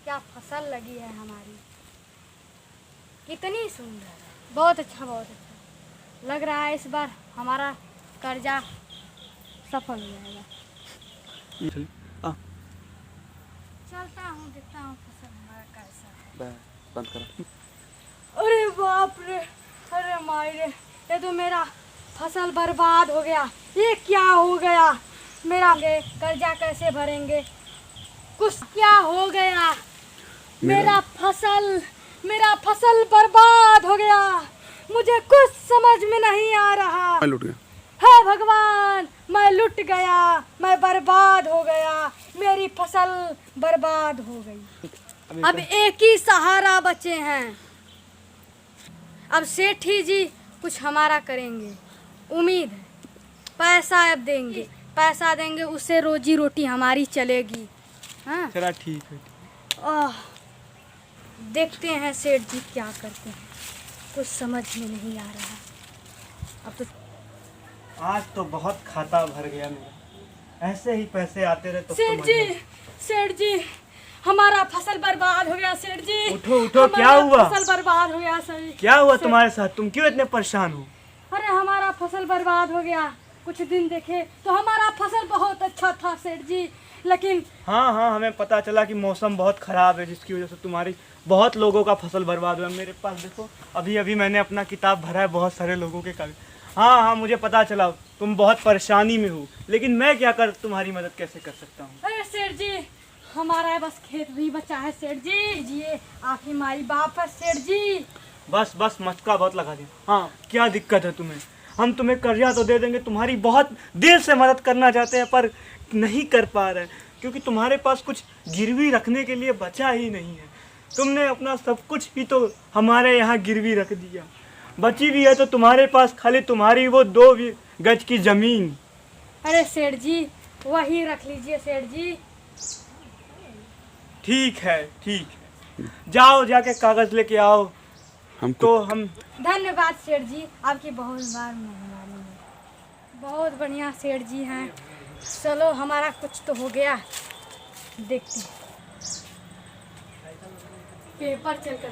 क्या फसल लगी है हमारी, कितनी सुंदर है। बहुत अच्छा, बहुत अच्छा लग रहा है। इस बार हमारा कर्जा सफल हो जाएगा। चलता हूँ, देखता हूँ फसल हमारा कैसा है। बंद करो। अरे बाप रे, अरे माई रे, ये तो मेरा फसल बर्बाद हो गया। ये क्या हो गया? मेरा कर्जा कैसे भरेंगे? कुछ क्या हो गया? मेरा फसल बर्बाद हो गया। मुझे कुछ समझ में नहीं आ रहा। मैं लुट गया। हे भगवान, मैं लुट गया, मैं बर्बाद हो गया, मेरी फसल बर्बाद हो गई। अब एक ही सहारा बचे हैं। अब सेठी जी कुछ हमारा करेंगे, उम्मीद है। पैसा अब देंगे, पैसा देंगे, उससे रोजी रोटी हमारी चलेगी। हाँ, चला ठीक है। देखते हैं सेठ जी क्या करते हैं, कुछ समझ में नहीं आ रहा। अब तो आज तो बहुत खाता भर गया मेरा। ऐसे ही पैसे आते रहे तो सेठ जी हमारा फसल बर्बाद हो गया। सेठ जी उठो उठो, क्या हुआ? फसल बर्बाद हो गया। सही क्या हुआ तुम्हारे साथ? तुम क्यों इतने परेशान हो? अरे हमारा फसल बर्बाद हो गया। कुछ दिन देखे तो हमारा फसल बहुत अच्छा था सेठ जी, लेकिन हाँ हाँ, हमें पता चला कि मौसम बहुत खराब है, जिसकी वजह से तुम्हारी बहुत लोगों का फसल बर्बाद हुआ। मेरे पास देखो, अभी अभी मैंने अपना किताब भरा है बहुत सारे लोगों के कागज। हाँ हाँ, मुझे पता चला तुम बहुत परेशानी में हो, लेकिन मैं क्या कर तुम्हारी मदद कैसे कर सकता हूँ? अरे सेठ जी, हमारा बस खेत भी बचा है सेठ जी, ये आखिर माई बाप है सेठ जी। बस बस, मटका बहुत लगा दिया। हाँ, क्या दिक्कत है तुम्हें? हम तुम्हें कर्जा तो दे देंगे, तुम्हारी बहुत दिल से मदद करना चाहते हैं पर नहीं कर पा रहे, क्योंकि तुम्हारे पास कुछ गिरवी रखने के लिए बचा ही नहीं है। तुमने अपना सब कुछ ही तो हमारे यहाँ गिरवी रख दिया। बची हुई है तो तुम्हारे पास खाली तुम्हारी वो 2 गज की जमीन। अरे सेठ जी, वही रख लीजिए सेठ जी। ठीक है ठीक है, जाओ जाके कागज लेके आओ। तो हम धन्यवाद सेठ जी, आपकी बहुत बार मेहरबानी है। बहुत बढ़िया सेठ जी हैं। चलो हमारा कुछ तो हो गया, देखते हैं। पेपर चेक कर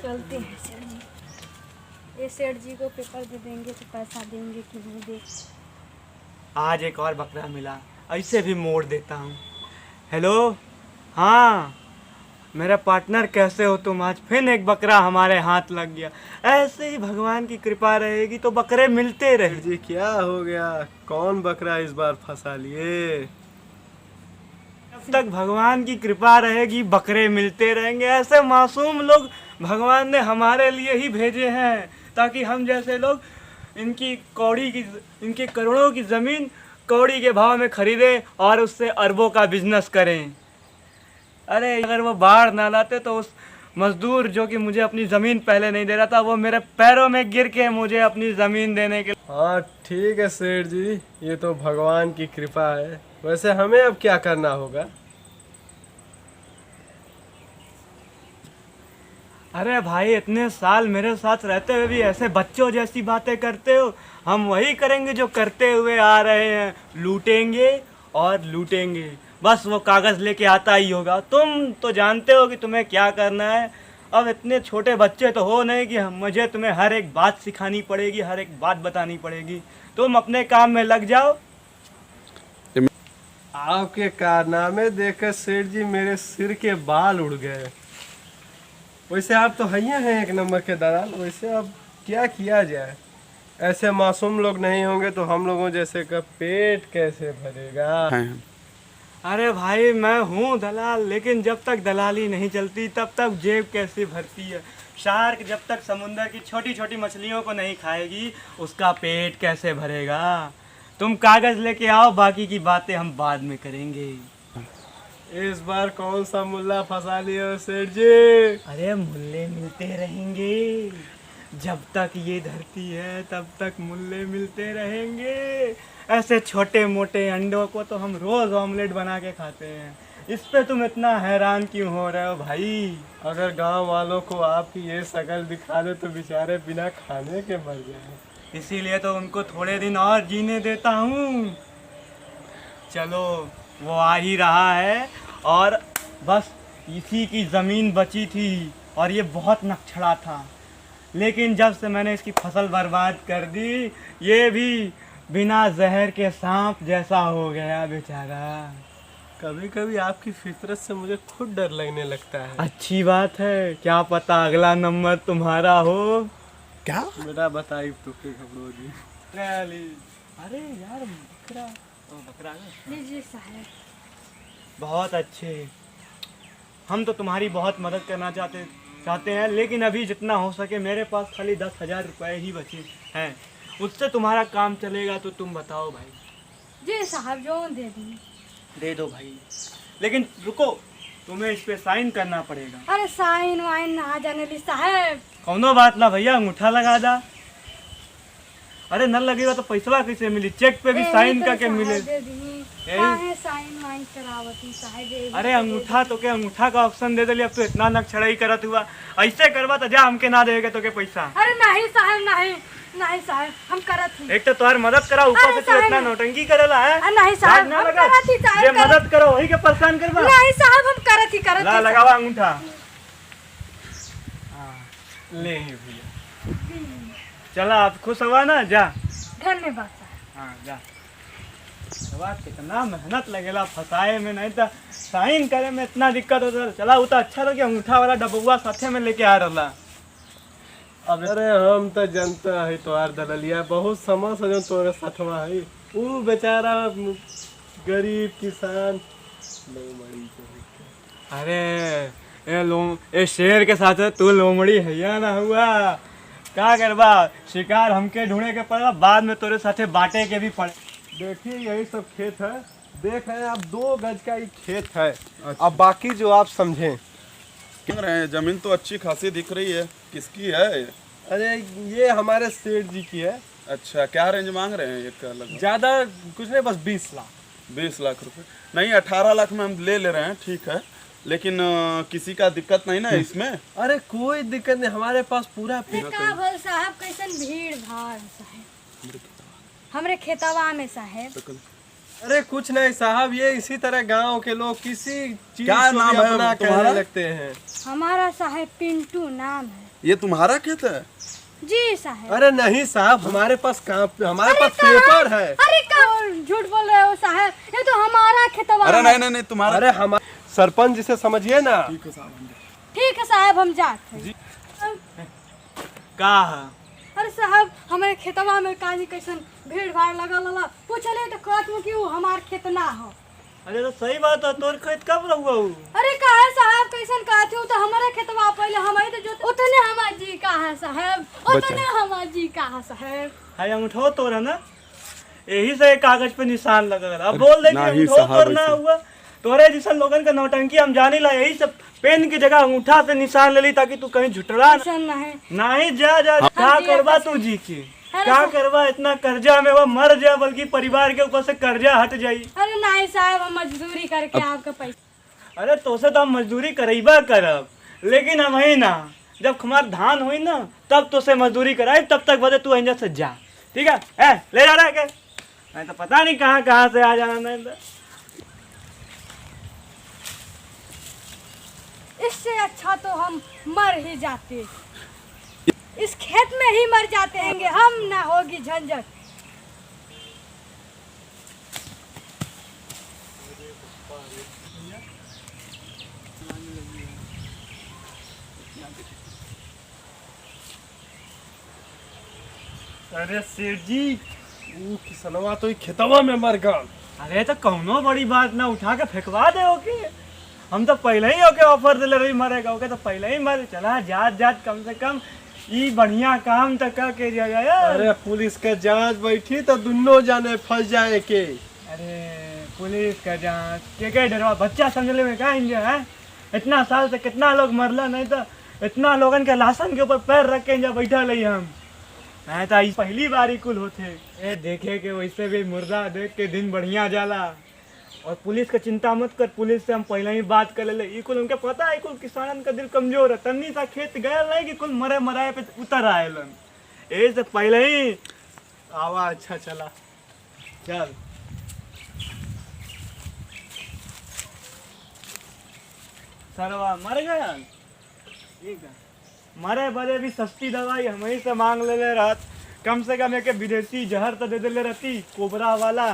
चलते हैं सेठ जी। ये सेठ जी को पेपर दे देंगे तो पैसा देंगे कि नहीं दे। आज एक और बकरा मिला, ऐसे भी मोड़ देता हूँ। हेलो, हाँ मेरा पार्टनर, कैसे हो तुम? आज फिर एक बकरा हमारे हाथ लग गया। ऐसे ही भगवान की कृपा रहेगी तो बकरे मिलते रहे। जी क्या हो गया? कौन बकरा इस बार फंसा लिए? जब तक भगवान की कृपा रहेगी बकरे मिलते रहेंगे। ऐसे मासूम लोग भगवान ने हमारे लिए ही भेजे हैं, ताकि हम जैसे लोग इनकी करोड़ों की ज़मीन कौड़ी के भाव में खरीदें और उससे अरबों का बिजनेस करें। अरे अगर वो बाढ़ ना लाते तो उस मजदूर जो कि मुझे अपनी ज़मीन पहले नहीं दे रहा था, वो मेरे पैरों में गिर के मुझे अपनी ज़मीन देने के। हाँ ठीक है सेठ जी, ये तो भगवान की कृपा है। वैसे हमें अब क्या करना होगा? अरे भाई, इतने साल मेरे साथ रहते हुए भी ऐसे बच्चों जैसी बातें करते हो। हम वही करेंगे जो करते हुए आ रहे हैं, लूटेंगे और लूटेंगे। बस वो कागज़ लेके आता ही होगा। तुम तो जानते हो कि तुम्हें क्या करना है। अब इतने छोटे बच्चे तो हो नहीं कि मुझे तुम्हें हर एक बात सिखानी पड़ेगी, हर एक बात बतानी पड़ेगी। तुम अपने काम में लग जाओ। आपके कारनामे देखकर सेठ जी मेरे सिर के बाल उड़ गए। वैसे आप तो हैं एक नंबर के दलाल। वैसे अब क्या किया जाए? ऐसे मासूम लोग नहीं होंगे तो हम लोगों जैसे का पेट कैसे भरेगा? अरे भाई, मैं हूँ दलाल, लेकिन जब तक दलाली नहीं चलती तब तक जेब कैसे भरती है? शार्क जब तक समुंदर की छोटी छोटी मछलियों को नहीं खाएगी, उसका पेट कैसे भरेगा? तुम कागज़ लेके आओ, बाकी की बातें हम बाद में करेंगे। इस बार कौन सा मुल्ला फंसा लिया सेठ जी? अरे मुल्ले मिलते रहेंगे, जब तक ये धरती है तब तक मुल्ले मिलते रहेंगे। ऐसे छोटे मोटे अंडों को तो हम रोज़ ऑमलेट बना के खाते हैं। इस पे तुम इतना हैरान क्यों हो रहे हो भाई? अगर गांव वालों को आपकी ये शक्ल दिखा दे तो बेचारे बिना खाने के मर जाए। इसीलिए तो उनको थोड़े दिन और जीने देता हूँ। चलो वो आ ही रहा है, और बस इसी की ज़मीन बची थी और ये बहुत नकछड़ा था, लेकिन जब से मैंने इसकी फसल बर्बाद कर दी, ये भी बिना जहर के सांप जैसा हो गया बेचारा। कभी कभी आपकी फितरत से मुझे खुद डर लगने लगता है। अच्छी बात है, क्या पता अगला नंबर तुम्हारा हो। क्या? बेटा बताइए तो फिर घबरो जी। अरे यार बकरा, बकरा है। लीजिए साहब। बहुत अच्छे, हम तो तुम्हारी बहुत मदद करना चाहते हैं, लेकिन अभी जितना हो सके मेरे पास खाली 10,000 रुपये ही बचे हैं, उससे तुम्हारा काम चलेगा तो तुम बताओ भाई। जी साहब, जो दे दी। दे दो भाई, लेकिन रुको, तुम्हें इस पे साइन करना पड़ेगा। अरे साइन वाइन ना जाने ली साहब। कौनो बात ना भैया, अंगूठा लगा दा। अरे न लगेगा तो पैसा कैसे मिली? चेक पे भी साइन करके मिले। दे दी। यही? काहे साइन वाइन करावती साहब? अरे अंगूठा तो के अंगूठा का ऑप्शन दे दिली, अब तो इतना नक्शड़ाई करत हुआ, ऐसे करवा तो जा हमके ना देगा तो के पैसा। अरे नहीं साहब, नहीं नहीं साहब, हम करत ही। एक तो तुम्हारी मदद करा, ऊपर अरे से तू साहब, इतना नौटंकी करेला है। नहीं साहब, लाज ना हम लगा? करत ही साहब, जे करत- मदद करो वही के परेशान करवा। नहीं साहब, हम करत ही करत ला ही लगावा अंगूठा। ले ही भैया, चला आप खुश हुआ ना? जा। धन्यवाद साहब। हाँ जा। बाबा कितना मेहनत लगेला फसाए में, नहीं तो साइन करे में इतना दिक्कत होता। चला वो तो अच्छा लगे, अंगूठा वाला डबुआ साथे में लेके आ रहा। अब अरे हम तो जनता है तोहार दललिया, बहुत समय से जो तोरे साथवा है, वो बेचारा गरीब किसान लोमड़ी के। अरे ए शेर के साथ तू लोमड़ी है ना हुआ, क्या करबा? शिकार हमके ढूंढे के पड़ा, बाद में तोरे साथे बांटे के भी पड़े। देखिए यही सब खेत है, देख रहे हैं आप, 2 गज का ही खेत है। अब बाकी जो आप समझें। क्यों रहे हैं? जमीन तो अच्छी खासी दिख रही है, किसकी है? अरे ये हमारे सेठ जी की है। अच्छा, क्या रेंज मांग रहे हैं एक का? लगभग ज्यादा कुछ नहीं, बस 20 लाख। 20 लाख रुपए? नहीं, 18 लाख में हम ले रहे हैं, ठीक है, लेकिन किसी का दिक्कत नहीं ना इसमें? अरे कोई दिक्कत नहीं, हमारे पास पूरा का भल साहब, कैसन भीड़ भाड़ साहब हमरे खेतवा में साहब। अरे कुछ नहीं साहब, ये इसी तरह गांव के लोग किसी चीज क्या को नाम भी है अपना तुम्हारा? कहने लगते हैं। हमारा साहब पिंटू नाम है। ये तुम्हारा खेत है? जी साहब। अरे नहीं साहब, हमारे पास हमारे पास पेपर है। अरे का झूठ बोल रहे हो साहब, ये तो हमारा खेतवा अरे है। नहीं नहीं नहीं, तुम्हारा। अरे हमारे सरपंच जिसे समझिए ना। ठीक है साहब, हम ठीक है साहब, हम जाते हैं। का अरे साहब, हमारे खेतवा में काजी कैसन भीड़ भाड़ लगा लला, पूछले तो कहत में कि वो हमार खेत ना हो। अरे तो सही बात है, तोर खेत कब रहुआ? अरे काहे साहब, कैसन कहते हो? तो हमारे खेतवा पहले हमारे तो जो उतने हमार जी का है साहब, उतने हमार जी का है साहब। हाय अंगूठो तोरा ना, यही से कागज पे निशान लगा रहा। अब बोल दे कि नहीं अंगूठो साहब, तोर ना ऐसे। हुआ। तोरे जैसा लोगन का नौटंकी हम जाने ला, यही सब पेन की जगह अंगूठा से निशान ले ली ताकि तू कहीं झुटरा ना। कैसन नहीं। नहीं जा जा, क्या जी, करवा कैसे? तू जी की? अरे क्या साहब। करवा? इतना कर्जा में वो मर जा, बल्कि परिवार के ऊपर से कर्जा हट जाई। अरे नहीं साहब, हम मजदूरी करके आपका पैसा। अरे तो से तो हम मजदूरी करेबा करब, लेकिन हम ही ना, जब हमार धान हुई ना तब तो से मजदूरी कराई, तब तक बजे तू इंजा से जा, ठीक है? ले जा रहा है क्या? नहीं तो पता नहीं कहाँ से आ जाना। नहीं तो इससे अच्छा तो हम मर ही जाते, इस खेत में ही मर जाते हैं, हम ना होगी झंझट। अरे सेठ जी, वो किसनवा तो खेतवा में मर गया। अरे तो कौनो बड़ी बात ना, उठा के फेंकवा दे ओके। हम तो पहले ही ओके ऑफर दिले रही मरेगा, ओके तो पहले ही मर चला। जात कम से कम ये बढ़िया काम तक करके जाएगा यार। अरे पुलिस का जांच बैठी तो दोनों जाने फंस जाए के। अरे पुलिस का जांच के डरवा, बच्चा समझले में क्या इंजन है? इतना साल से कितना लोग मरला, नहीं तो इतना लोगन के लाशन के ऊपर पैर रख के इंजा बैठा रही हम। नहीं तो ई पहली बार ही कुल होते ए देखे के, वैसे भी मुर्दा देख के दिन बढ़िया जाला। और पुलिस का चिंता मत कर, पुलिस से हम पहले ही बात कर ले। ई कुल उनके पता है, कुल किसान का दिल कमजोर है, तन्नी सा खेत गया नहीं कि कुल मरे मराए पे उतर आएलन। ए से पहले ही आवा अच्छा चला। चल। सरवा मर गया। ठीक है, मरे बड़े भी सस्ती दवाई हम ही से मांग ले रहत, कम से कम एक विदेशी जहर तो दे ले रहती, कोबरा वाला।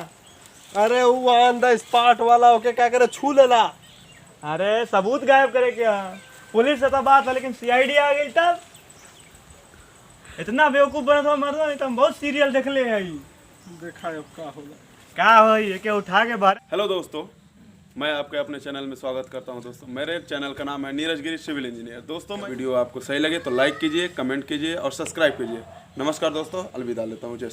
अरे वो ऑन द स्पॉट वाला होके क्या करे, छू लेला। अरे सबूत गायब करे क्या, पुलिस से तो बात है लेकिन सीआईडी आ गई तब। इतना बेवकूफ बना था मरना नहीं तो हम बहुत सीरियल देख ले आई। देखा अब क्या होगा। क्या हो ये क्या उठा के बाहर। हेलो दोस्तों, मैं आपके अपने चैनल में स्वागत करता हूं। दोस्तों मेरे चैनल का नाम है नीरज गिरी सिविल इंजीनियर। दोस्तों वीडियो आपको सही लगे तो लाइक कीजिए, कमेंट कीजिए और सब्सक्राइब कीजिए। नमस्कार दोस्तों, अलविदा लेता हूँ। जय